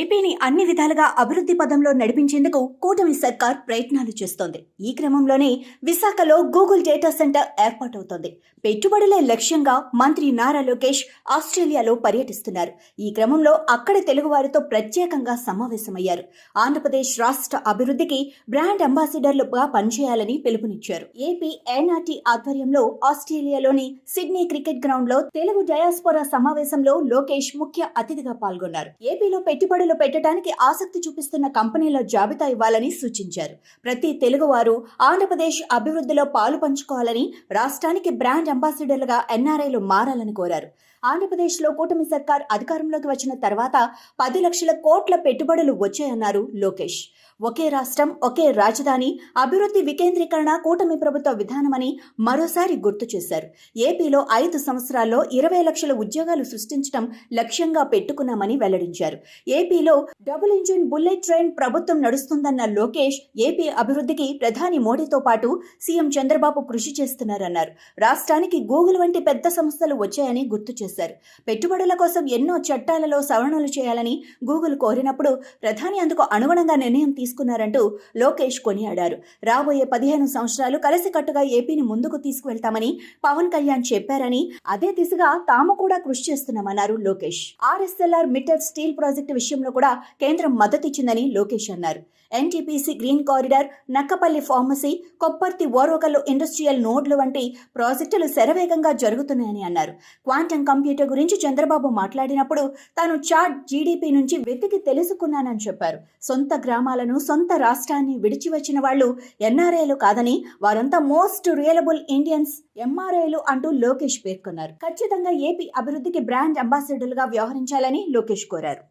ఏపీని అన్ని విధాలుగా అభివృద్ధి పదంలో నడిపించేందుకు కూటమి సర్కార్ ప్రయత్నాలు చేస్తోంది. ఈ క్రమంలోనే విశాఖలో గూగుల్ డేటా సెంటర్ ఏర్పాటవుతోంది. పెట్టుబడులే లక్ష్యంగా మంత్రి నారా లోకేష్ ఆస్ట్రేలియాలో పర్యటిస్తున్నారు. ఈ క్రమంలో అక్కడి తెలుగువారితో ప్రత్యేకంగా సమావేశమయ్యారు. ఆంధ్రప్రదేశ్ రాష్ట్ర అభివృద్ధికి బ్రాండ్ అంబాసిడర్లుగా పనిచేయాలని పిలుపునిచ్చారు. ఏపీ ఎన్ఆర్టీ ఆధ్వర్యంలో ఆస్ట్రేలియాలోని సిడ్నీ క్రికెట్ గ్రౌండ్ లో తెలుగు డయాస్పోరా సమావేశంలో లోకేష్ ముఖ్య అతిథిగా పాల్గొన్నారు. ఏపీలో పెట్టుబడులు పెట్టడానికి ఆసక్తి చూపిస్తున్న కంపెనీల జాబితా ఇవ్వాలని సూచించారు. ప్రతి తెలుగువారు ఆంధ్రప్రదేశ్ అభివృద్ధిలో పాలు పంచుకోవాలని, రాష్ట్రానికి బ్రాండ్ అంబాసిడర్లుగా ఎన్ఆర్ఐలు మారాలని కోరారు. ఆంధ్రప్రదేశ్లో కూటమి సర్కార్ అధికారంలోకి వచ్చిన తర్వాత 10 లక్షల కోట్ల పెట్టుబడులు వచ్చాయన్నారు లోకేష్. ఒకే రాష్ట్రం, ఒకే రాజధాని, అభివృద్ధి వికేంద్రీకరణ కూటమి ప్రభుత్వ విధానమని మరోసారి గుర్తు చేశారు. ఏపీలో 5 సంవత్సరాల్లో 20 లక్షల ఉద్యోగాలు సృష్టించడం లక్ష్యంగా పెట్టుకున్నామని వెల్లడించారు. ఏపీలో డబుల్ ఇంజిన్ బుల్లెట్ ట్రైన్ ప్రభుత్వం నడుస్తుందన్న లోకేష్ ఏపీ అభివృద్ధికి ప్రధాని మోడీతో పాటు సీఎం చంద్రబాబు కృషి చేస్తున్నారన్నారు. రాష్ట్రానికి గూగుల్ వంటి పెద్ద సంస్థలు వచ్చాయని గుర్తు చేశారు. పెట్టుబడుల కోసం ఎన్నో చట్టాలలో సవరణలు చేయాలని గూగుల్ కోరినప్పుడు ప్రధాని అందుకు అనుగుణంగా నిర్ణయం తీసుకున్నారంటూ లోకేష్ కొనియాడారు. రాబోయే 15 సంవత్సరాలు కలిసికట్టుగా ఏపీని ముందుకు తీసుకువెళ్తామని పవన్ కళ్యాణ్ చెప్పారని, అదే దిశగా తాము కూడా కృషి చేస్తున్నామన్నారు Lokesh. ArcelorMittal steel project విషయంలో కూడా కేంద్రం మద్దతిచ్చిందని లోకేష్ అన్నారు. NTPC green corridor, Nakkapalli pharmacy, Kopparthi Orvakallu industrial నోడ్లు వంటి ప్రాజెక్టులు శరవేగంగా జరుగుతున్నాయని అన్నారు. క్వాంటమ్ కంప్యూటర్ గురించి చంద్రబాబు మాట్లాడినప్పుడు తాను చాట్ జీడీపీ నుంచి వెతికి తెలుసుకున్నానని చెప్పారు. సొంత గ్రామాలను, సొంత రాష్ట్రాన్ని విడిచి వచ్చిన వాళ్లు ఎన్ఆర్ఐలు కాదని, వారంతా మోస్ట్ రియలబుల్ ఇండియన్స్, ఎంఆర్ఐలు అంటూ లోకేష్ పేర్కొన్నారు. ఖచ్చితంగా ఏపీ అభివృద్ధికి బ్రాండ్ అంబాసిడర్లుగా వ్యవహరించాలని లోకేష్ కోరారు.